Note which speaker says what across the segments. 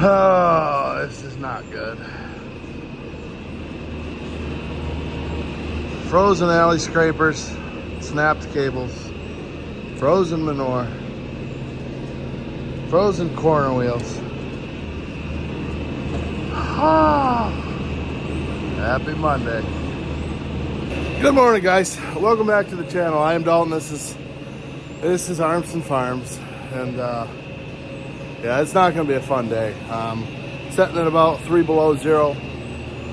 Speaker 1: Oh, this is not good. Frozen alley scrapers, snapped cables, frozen manure, frozen corner wheels. Ah, happy Monday. Good morning, guys. Welcome back to the channel. I am Dalton. This is Armstrong Farms, and yeah, it's not going to be a fun day. Setting at about 3 below zero.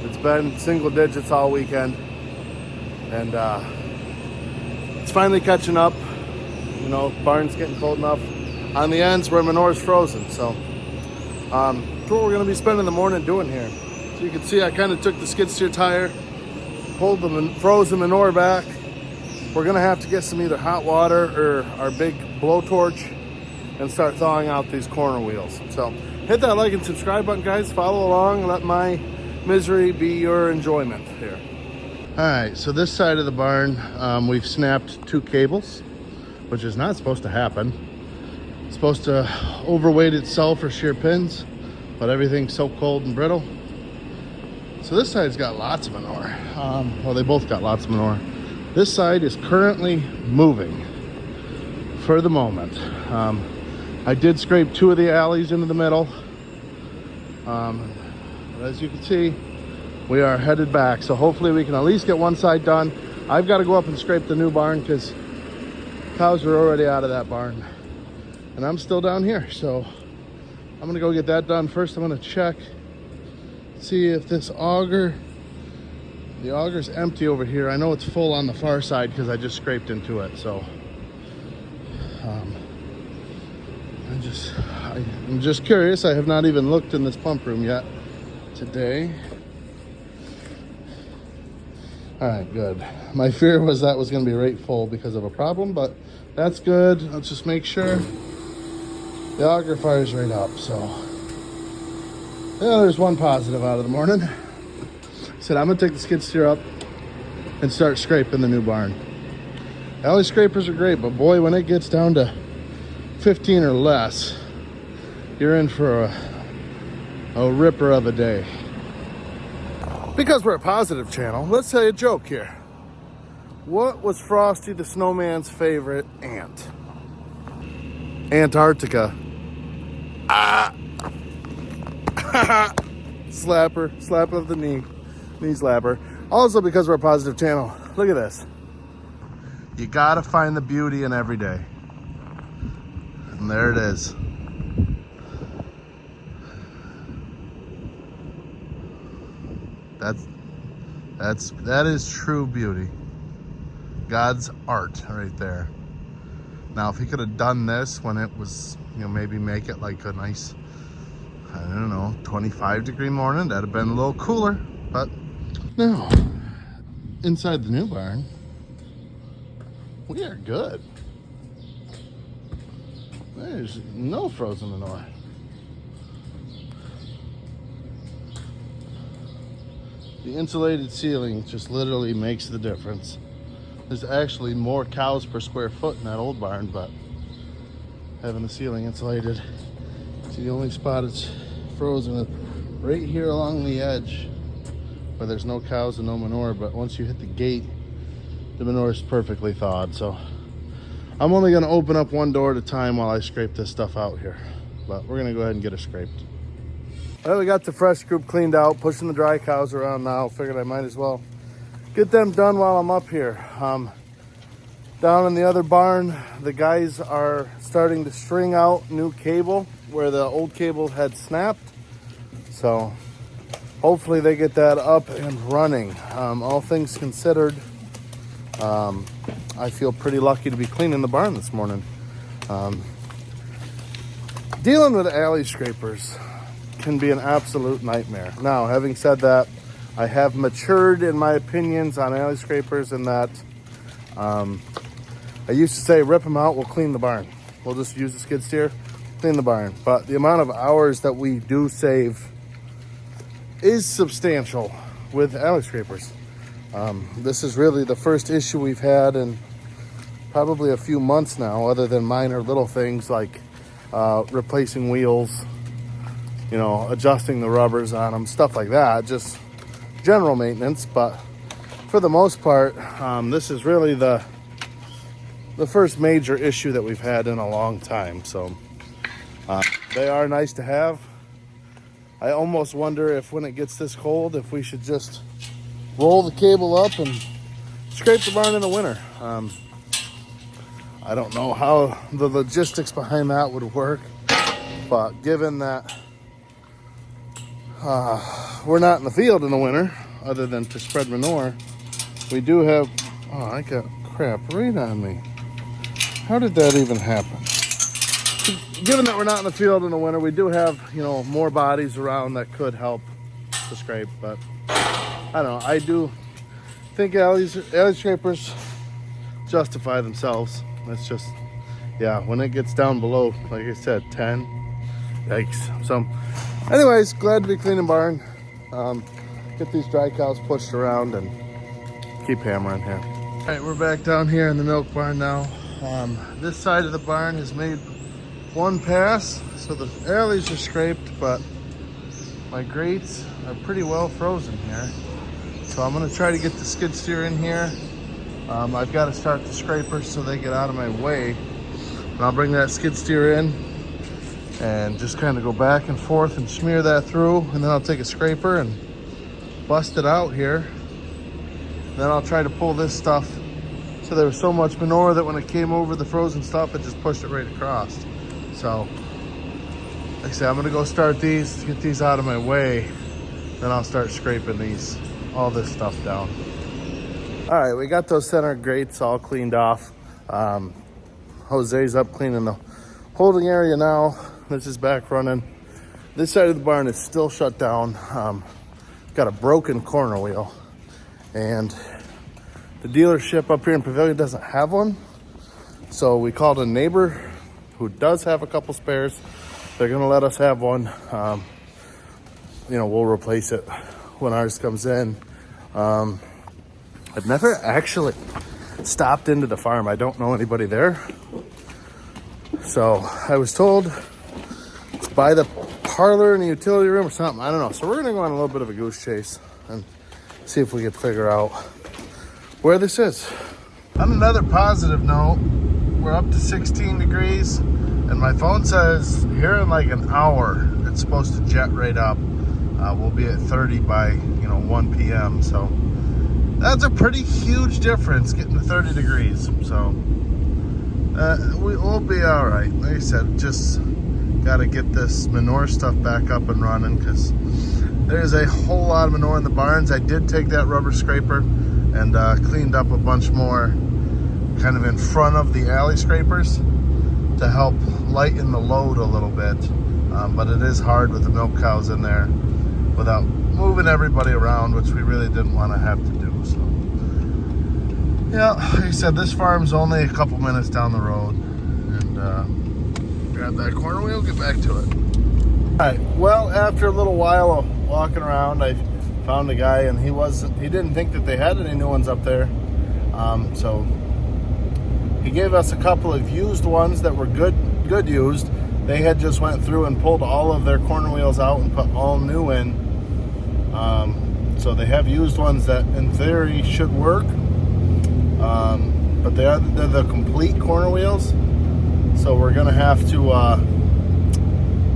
Speaker 1: It's been single digits all weekend, and it's finally catching up. You know, barn's getting cold enough on the ends where manure's frozen. So that's what we're going to be spending the morning doing here. So you can see I kind of took the skid steer tire, pulled the frozen manure back. We're going to have to get some either hot water or our big blowtorch and start thawing out these corner wheels. So hit that like and subscribe button, guys. Follow along and let my misery be your enjoyment here. All right, so this side of the barn, we've snapped 2 cables, which is not supposed to happen. It's supposed to overweight itself for shear pins, but everything's so cold and brittle. So this side's got lots of manure. Well, they both got lots of manure. This side is currently moving for the moment. I did scrape 2 of the alleys into the middle. As you can see, we are headed back. So hopefully we can at least get one side done. I've got to go up and scrape the new barn because cows are already out of that barn. And I'm still down here. So I'm gonna go get that done. First, I'm gonna check, see if this auger, the auger's empty over here. I know it's full on the far side because I just scraped into it. So I'm just curious. I have not even looked in this pump room yet today. All right, good. My fear was that was going to be right full because of a problem, but that's good. Let's just make sure the auger fires right up. So yeah, there's one positive out of the morning. I said I'm gonna take the skid steer up and start scraping the new barn. Alley scrapers are great, but boy, when it gets down to 15 or less, you're in for a ripper of a day. Because we're a positive channel, let's tell you a joke here. What was Frosty the Snowman's favorite ant? Antarctica. Ah! Slapper, slap of the knee slapper. Also, because we're a positive channel, look at this. You gotta find the beauty in every day. And there it is. That is true beauty. God's art right there. Now, if he could have done this when it was, you know, maybe make it like a nice, I don't know, 25-degree morning, that'd have been a little cooler. But now, inside the new barn, we are good. There's no frozen manure. The insulated ceiling just literally makes the difference. There's actually more cows per square foot in that old barn, but having the ceiling insulated, it's the only spot it's frozen right here along the edge where there's no cows and no manure. But once you hit the gate, the manure is perfectly thawed. So I'm only going to open up one door at a time while I scrape this stuff out here, but we're going to go ahead and get it scraped. Well, we got the fresh group cleaned out, pushing the dry cows around now. Figured I might as well get them done while I'm up here. Down in the other barn, the guys are starting to string out new cable where the old cable had snapped. So hopefully they get that up and running. All things considered, I feel pretty lucky to be cleaning the barn this morning. Dealing with alley scrapers can be an absolute nightmare. Now, having said that, I have matured in my opinions on alley scrapers in that I used to say, rip them out, we'll clean the barn. We'll just use the skid steer, clean the barn. But the amount of hours that we do save is substantial with alley scrapers. This is really the first issue we've had in probably a few months now, other than minor little things like replacing wheels, you know, adjusting the rubbers on them, stuff like that, just general maintenance. But for the most part, this is really the first major issue that we've had in a long time. So they are nice to have. I almost wonder if when it gets this cold, if we should just roll the cable up and scrape the barn in the winter. I don't know how the logistics behind that would work, but given that we're not in the field in the winter, other than to spread manure, we do have, oh, I got crap right on me. How did that even happen? Given that we're not in the field in the winter, we do have, you know, more bodies around that could help to scrape, but I don't know. I do think alley scrapers justify themselves. That's just, yeah, when it gets down below, like I said, 10, yikes. So anyways, glad to be cleaning barn. Get these dry cows pushed around and keep hammering here. All right, we're back down here in the milk barn now. This side of the barn has made one pass, so the alleys are scraped, but my grates are pretty well frozen here. So I'm gonna try to get the skid steer in here. I've got to start the scrapers so they get out of my way. And I'll bring that skid steer in and just kind of go back and forth and smear that through. And then I'll take a scraper and bust it out here. Then I'll try to pull this stuff. So there was so much manure that when it came over the frozen stuff, it just pushed it right across. So, like I said, I'm gonna go start these, get these out of my way. Then I'll start scraping all this stuff down. All right, we got those center grates all cleaned off. Jose's up cleaning the holding area now. This is back running. This side of the barn is still shut down. Got a broken corner wheel. And the dealership up here in Pavilion doesn't have one. So we called a neighbor who does have a couple spares. They're gonna let us have one. You know, we'll replace it when ours comes in. I've never actually stopped into the farm. I don't know anybody there. So I was told it's by the parlor in the utility room or something. I don't know. So we're gonna go on a little bit of a goose chase and see if we can figure out where this is. On another positive note, we're up to 16 degrees and my phone says here in like an hour, it's supposed to jet right up. We'll be at 30 by, 1 p.m. So that's a pretty huge difference getting to 30 degrees. So we'll be all right. Like I said, just got to get this manure stuff back up and running because there's a whole lot of manure in the barns. I did take that rubber scraper and cleaned up a bunch more kind of in front of the alley scrapers to help lighten the load a little bit. But it is hard with the milk cows in there without moving everybody around, which we really didn't want to have to do. So yeah, like I said, this farm's only a couple minutes down the road. And grab that corner wheel, get back to it. All right, well, after a little while of walking around, I found a guy and he didn't think that they had any new ones up there. So he gave us a couple of used ones that were good used. They had just went through and pulled all of their corner wheels out and put all new in. So they have used ones that in theory should work. But they're the complete corner wheels. So we're gonna have to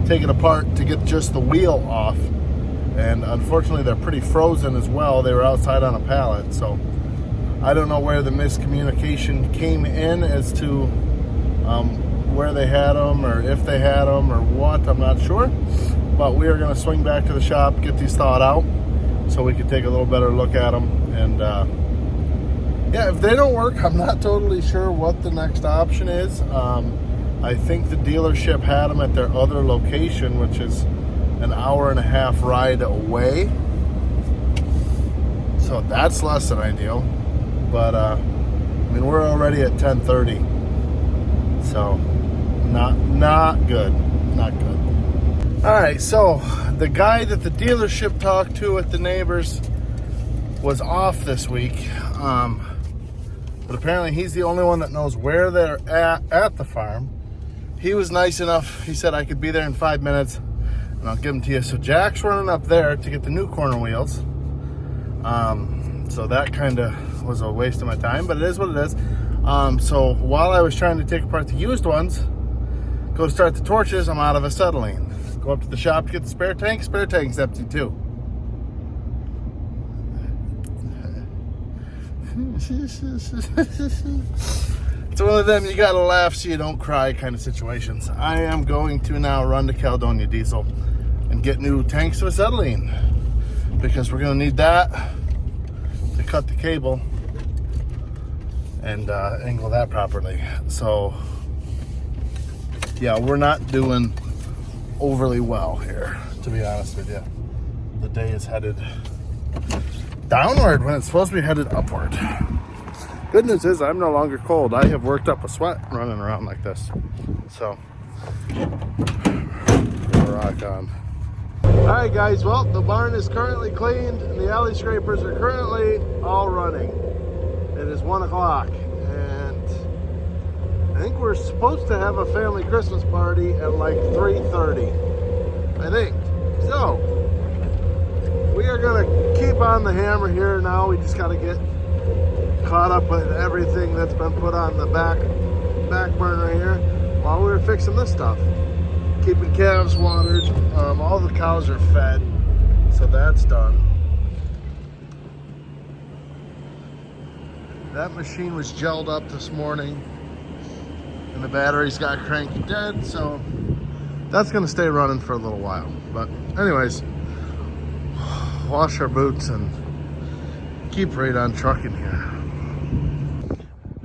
Speaker 1: take it apart to get just the wheel off. And unfortunately they're pretty frozen as well. They were outside on a pallet. So I don't know where the miscommunication came in as to where they had them or if they had them or what, I'm not sure. But we are gonna swing back to the shop, get these thawed out so we can take a little better look at them. And yeah, if they don't work, I'm not totally sure what the next option is. I think the dealership had them at their other location, which is an hour-and-a-half ride away. So that's less than ideal. But I mean, we're already at 10:30. So not good, not good. All right, so the guy that the dealership talked to at the neighbors was off this week. But apparently he's the only one that knows where they're at the farm. He was nice enough. He said I could be there in 5 minutes and I'll give them to you. So Jack's running up there to get the new corner wheels. So that kind of was a waste of my time, but it is what it is. So while I was trying to take apart the used ones, go to start the torches, I'm out of acetylene. Go up to the shop to get the spare tank. Spare tank's empty too. It's one of them you gotta laugh so you don't cry kind of situations. I am going to now run to Caledonia Diesel and get new tanks of acetylene, because we're gonna need that to cut the cable and angle that properly. So yeah, we're not doing overly well here, to be honest with you. The day is headed downward when it's supposed to be headed upward. Good news is I'm no longer cold. I have worked up a sweat running around like this. So, rock on. All right, guys, well, the barn is currently cleaned and the alley scrapers are currently all running. It is 1 o'clock and I think we're supposed to have a family Christmas party at like 3:30, I think. So, we are gonna keep on the hammer here now. We just gotta get caught up with everything that's been put on the back burner here while we were fixing this stuff. Keeping calves watered, all the cows are fed, so that's done. That machine was gelled up this morning and the batteries got cranky dead, so that's gonna stay running for a little while. But anyways, wash our boots and keep right on trucking here.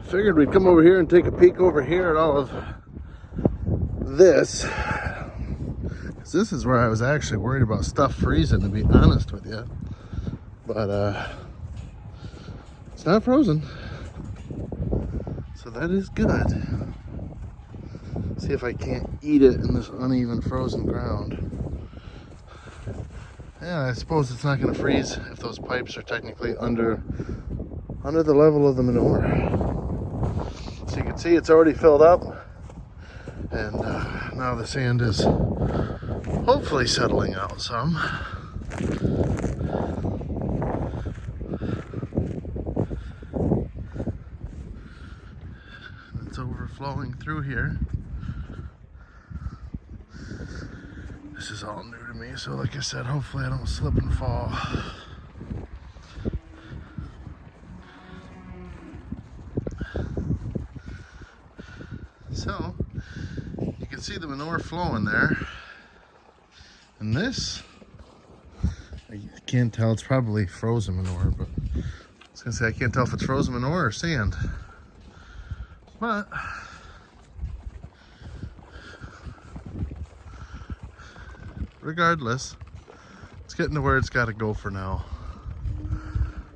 Speaker 1: Figured we'd come over here and take a peek over here at all of this, because this is where I was actually worried about stuff freezing, to be honest with you. But it's not frozen, so that is good. See if I can't eat it in this uneven frozen ground. Yeah, I suppose it's not going to freeze if those pipes are technically under the level of the manure. So you can see it's already filled up, and now the sand is hopefully settling out some. It's overflowing through here. This is all new to me, so like I said, hopefully I don't slip and fall. So, you can see the manure flowing there. And this, I can't tell, it's probably frozen manure, but I was gonna say I can't tell if it's frozen manure or sand. But regardless, it's getting to where it's got to go for now.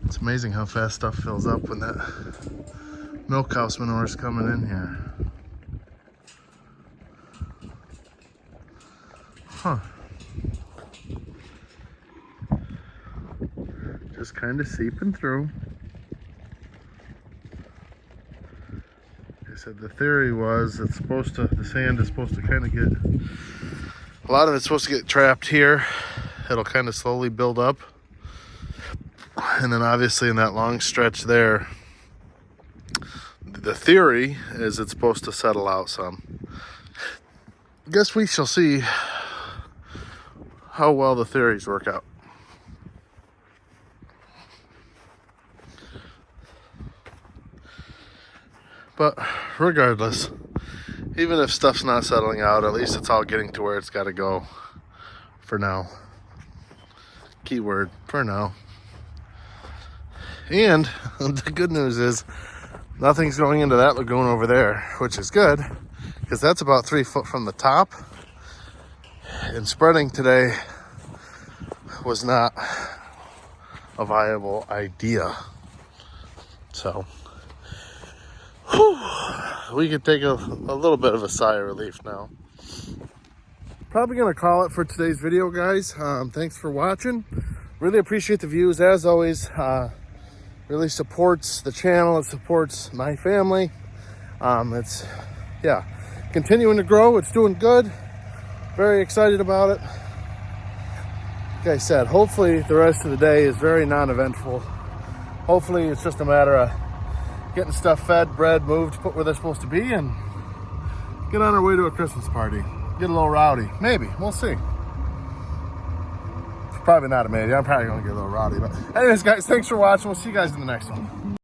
Speaker 1: It's amazing how fast stuff fills up when that milk house manure is coming in here. Huh. Just kind of seeping through. Like I said, the theory was it's supposed to, the sand is supposed to kind of get, a lot of it's supposed to get trapped here. It'll kind of slowly build up. And then obviously in that long stretch there, the theory is it's supposed to settle out some. Guess we shall see how well the theories work out. But regardless, even if stuff's not settling out, at least it's all getting to where it's got to go for now. Keyword, for now. And the good news is nothing's going into that lagoon over there, which is good, because that's about 3 foot from the top. And spreading today was not a viable idea. So we can take a little bit of a sigh of relief now. Probably gonna call it for today's video, guys. Thanks for watching. Really appreciate the views, as always. Really supports the channel. It supports my family. It's, yeah, continuing to grow. It's doing good. Very excited about it. like I said, hopefully the rest of the day is very non-eventful. Hopefully it's just a matter of getting stuff fed, bred, moved, put where they're supposed to be, and get on our way to a Christmas party. Get a little rowdy. Maybe. We'll see. Probably not a maybe. I'm probably going to get a little rowdy. But anyways, guys, thanks for watching. We'll see you guys in the next one.